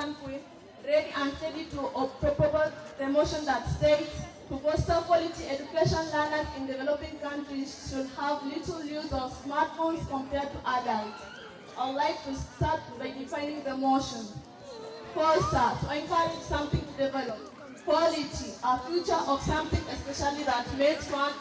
African Queen, ready and steady to propose the motion that states to foster quality education, learners in developing countries should have little use of smartphones compared to adults. I would like to start by defining the motion. Foster, to encourage something to develop. Quality, a future of something especially that makes one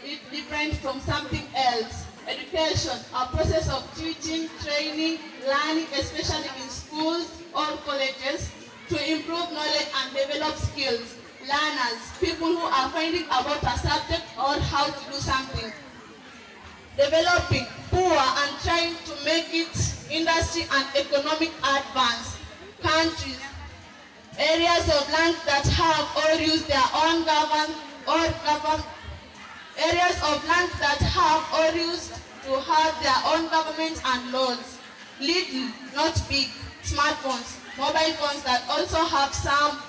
it different from something else. Education, a process of teaching, training, learning, especially in schools or colleges, to improve knowledge and develop skills. Learners, people who are finding about a subject or how to do something. Developing, poor and trying to make it industry and economic advance. Countries, areas of land that have or use their own areas of land that have or used to have their own government and laws. Little, not big, smartphones, mobile phones that also have some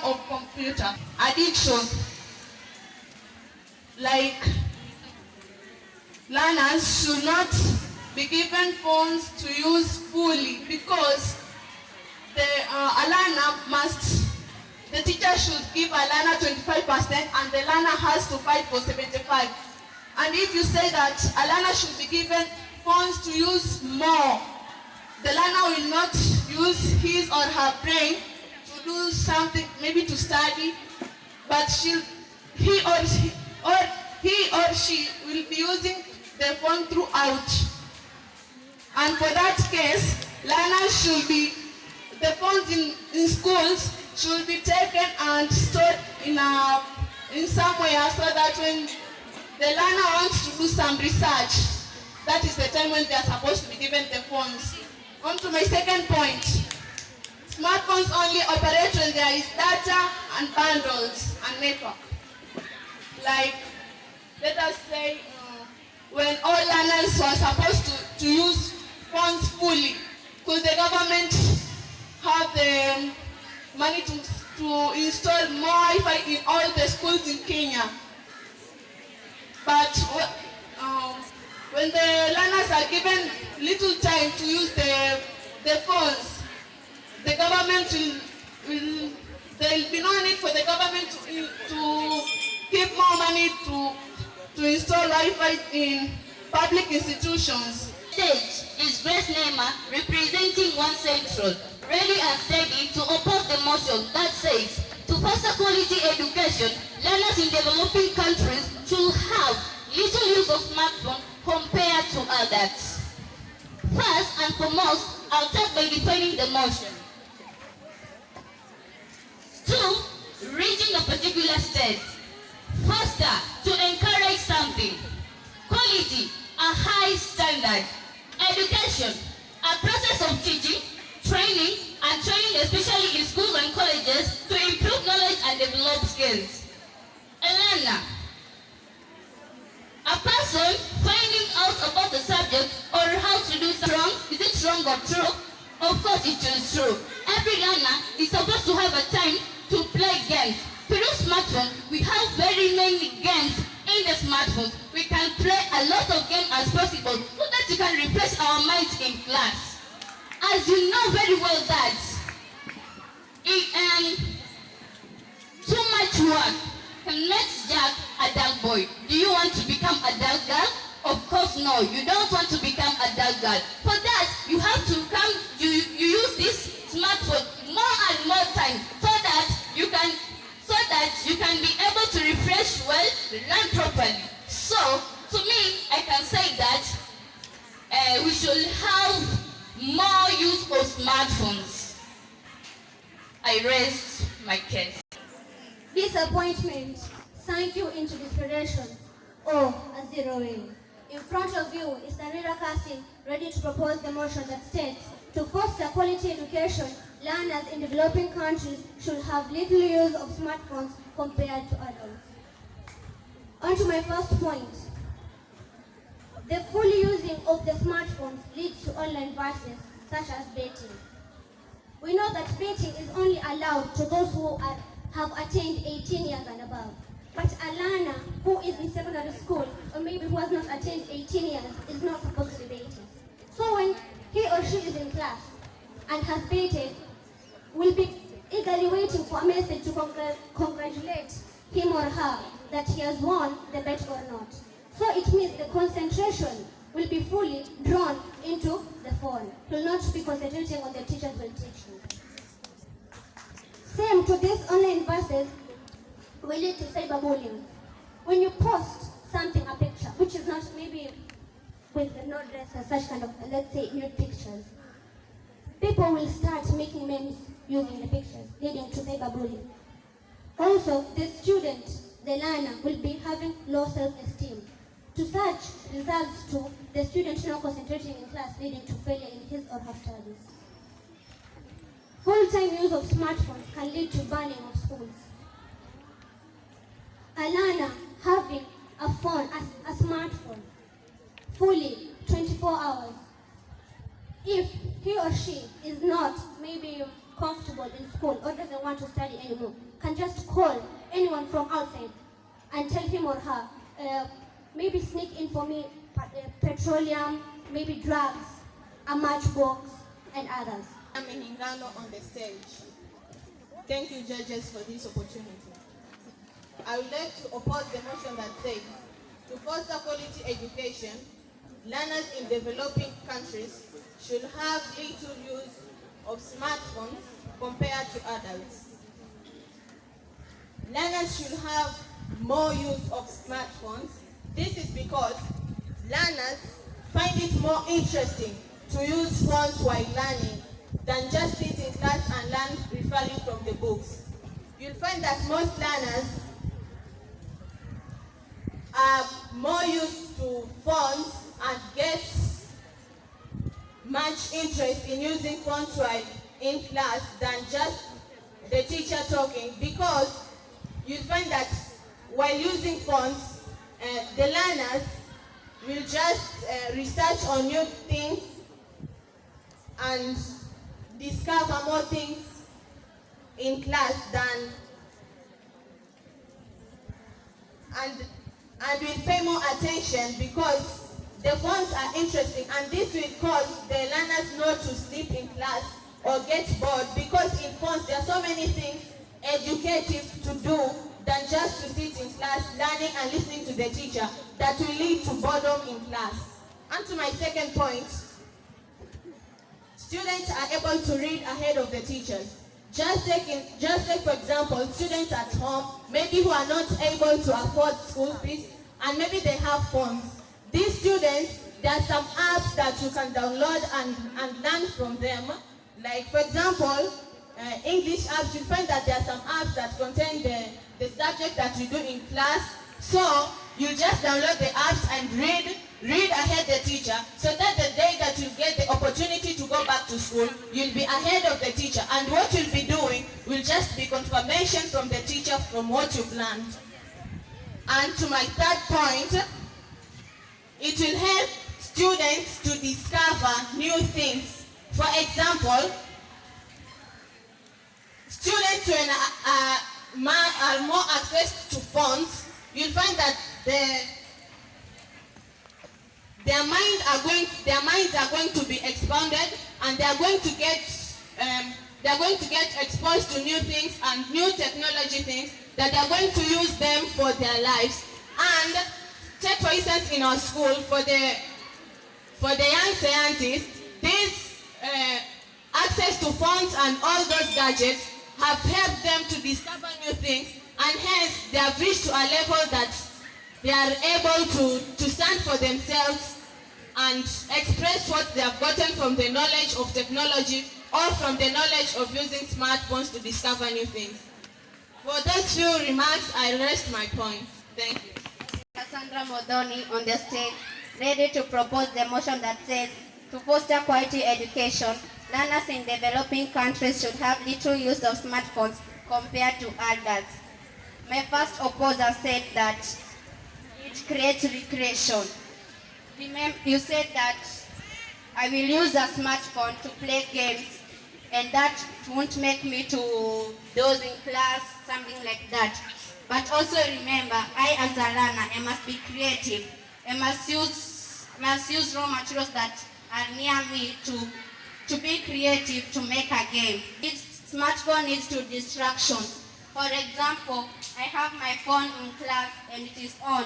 of computer. Addiction, like learners should not be given phones to use fully because the teacher should give a learner 25% and the learner has to fight for 75%. And if you say that a learner should be given phones to use more, the learner will not use his or her brain to do something, maybe to study, but he or she will be using the phone throughout. And for that case, learners should be, the phones in schools should be taken and stored in somewhere so that when the learner wants to do some research, that is the time when they are supposed to be given the phones. On to my second point. Smartphones only operate when there is data and bundles and network. Like, let us say, when all learners were supposed to use phones fully, because the government have the money to install more Wi-Fi in all the schools in Kenya. But when the learners are given little time to use the phones, the government there will be no need for the government to give more money to install Wi-Fi in public institutions. Stage is Grace Neema representing One Central, ready and steady to oppose the motion that says to foster quality education, learners in developing countries should have little use of smartphones compared to adults. First and foremost, I'll start by defining the motion. 2. Reaching a particular state. Foster, to encourage something. Quality, a high standard. Education, a process of teaching, training, especially in schools and colleges, to improve knowledge and develop skills. A learner, a person finding out about the subject or how to do something wrong. Is it wrong or true? Of course it is true. Every learner is supposed to have a time to play games. Through smartphone, we have very many games in the smartphones. We can play a lot of games as possible so that you can refresh our minds in class. As you know very well that too much work can make Jack a dull boy. Do you want to become a dull girl? Of course no, you don't want to become a dull girl. For that, you have to you use this smartphone more and more time so that you can be able to refresh well, learn properly. So, to me, I can say that we should have more use of smartphones. I raised my case. Disappointment sank you into desperation or a zero in. In front of you is Tanira Kasim, ready to propose the motion that states to foster quality education, learners in developing countries should have little use of smartphones compared to adults. On to my first point. The full using of the smartphones leads to online vices such as betting. We know that betting is only allowed to those who have attained 18 years and above. But a learner who is in secondary school or maybe who has not attained 18 years is not supposed to be betting. So when he or she is in class and has baited will be eagerly waiting for a message to congratulate him or her that he has won the bet or not. So it means the concentration will be fully drawn into the phone. It will not be concentrating on the teachers will teach you. Same to these online verses related to cyberbullying. When you post something, a picture, which is not maybe with the no dress or such kind of, let's say, nude pictures, people will start making memes using the pictures, leading to cyberbullying. Also, the student, the learner, will be having low self-esteem. To such results to the student not concentrating in class, leading to failure in his or her studies. Full-time use of smartphones can lead to banning of schools. A learner having a phone, a smartphone, fully 24 hours, if he or she is not maybe comfortable in school or doesn't want to study anymore, can just call anyone from outside and tell him or her, maybe sneak in for me petroleum, maybe drugs, a matchbox, and others. I'm Hingano on the stage. Thank you, judges, for this opportunity. I would like to oppose the motion that says, to foster quality education, learners in developing countries should have little use of smartphones compared to adults. Learners should have more use of smartphones. This is because learners find it more interesting to use phones while learning than just sit in class and learn referring from the books. You'll find that most learners are more used to phones and get much interest in using phones while in class than just the teacher talking, because you'll find that while using phones, the learners will just research on new things and discover more things in class than and will pay more attention because the phones are interesting, and this will cause the learners not to sleep in class or get bored, because in phones there are so many things educative to do than just to sit in class learning and listening to the teacher that will lead to boredom in class. And to my second point, students are able to read ahead of the teachers. Just take for example, students at home, maybe who are not able to afford school fees, and maybe they have phones. These students, there are some apps that you can download and learn from them. Like for example, English apps, you find that there are some apps that contain the subject that you do in class. So you just download the apps and read ahead the teacher, so that the day that you get the opportunity to go back to school, you'll be ahead of the teacher, and what you'll be doing will just be confirmation from the teacher from what you've learned. And to my third point, it will help students to discover new things. For example, students when are more access to phones, you'll find that their minds are going to be expanded, and they are going to get exposed to new things and new technology things that are going to use them for their lives. And take for instance in our school, for the young scientists, this access to phones and all those gadgets have helped them to discover new things, and hence they have reached to a level that they are able to stand for themselves and express what they have gotten from the knowledge of technology or from the knowledge of using smartphones to discover new things. For those few remarks, I rest my point. Thank you. Cassandra Modoni on the stage, ready to propose the motion that says, to foster quality education, learners in developing countries should have little use of smartphones compared to adults. My first opposer said that it creates recreation. Remember, you said that I will use a smartphone to play games, and that won't make me to doze in class, something like that. But also remember, I as a learner, I must be creative. I must use raw materials that are near me to to be creative to make a game. This smartphone is to distraction. For example, I have my phone in class and it is on.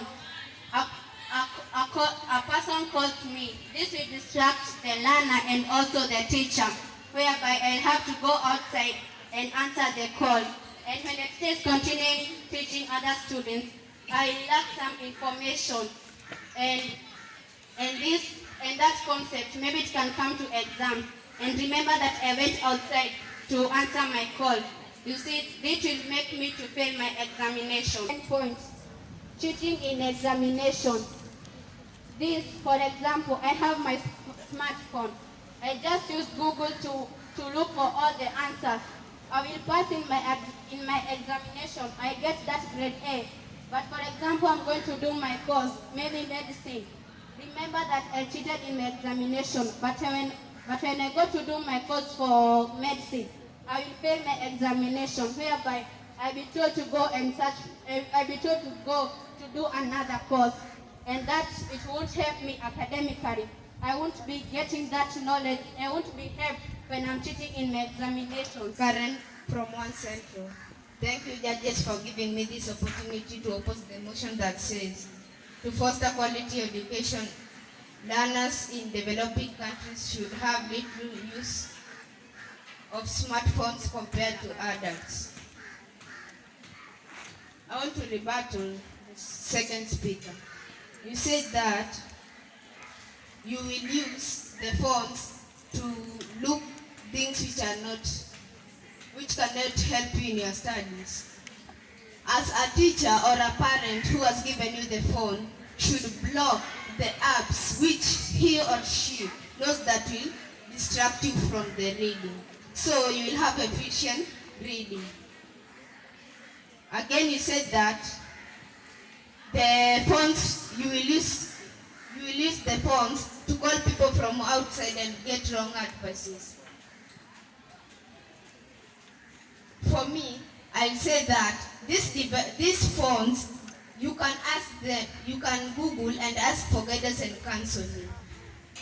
A person calls me. This will distract the learner and also the teacher, whereby I'll have to go outside and answer the call. And when the teacher is continuing teaching other students, I lack some information. And that concept, maybe it can come to exam. And remember that I went outside to answer my call. You see, this will make me to fail my examination. Point. Cheating in examination. This, for example, I have my smartphone. I just use Google to look for all the answers. I will pass in my examination. I get that grade A. But for example, I'm going to do my course, maybe medicine. Remember that I cheated in my examination, but when I go to do my course for medicine, I will fail my examination, whereby I'll be told to go and search, I'll be told to go to do another course, and that it won't help me academically. I won't be getting that knowledge. I won't be helped when I'm cheating in my examinations. Karen from One Central. Thank you, judges, for giving me this opportunity to oppose the motion that says to foster quality education, learners in developing countries should have little use of smartphones compared to adults. I want to rebuttal the second speaker. You said that you will use the phones to look things which cannot help you in your studies. As a teacher or a parent who has given you the phone should block the apps which he or she knows that will distract you from the reading. So you will have efficient reading. Again, you said that the phones, you will use the phones to call people from outside and get wrong advices. For me, I'll say that these phones, you can ask them, you can Google and ask for guidance and counseling.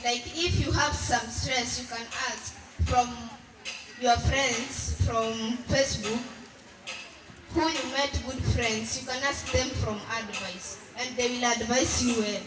Like if you have some stress, you can ask from your friends from Facebook, who you met good friends, you can ask them from advice and they will advise you well.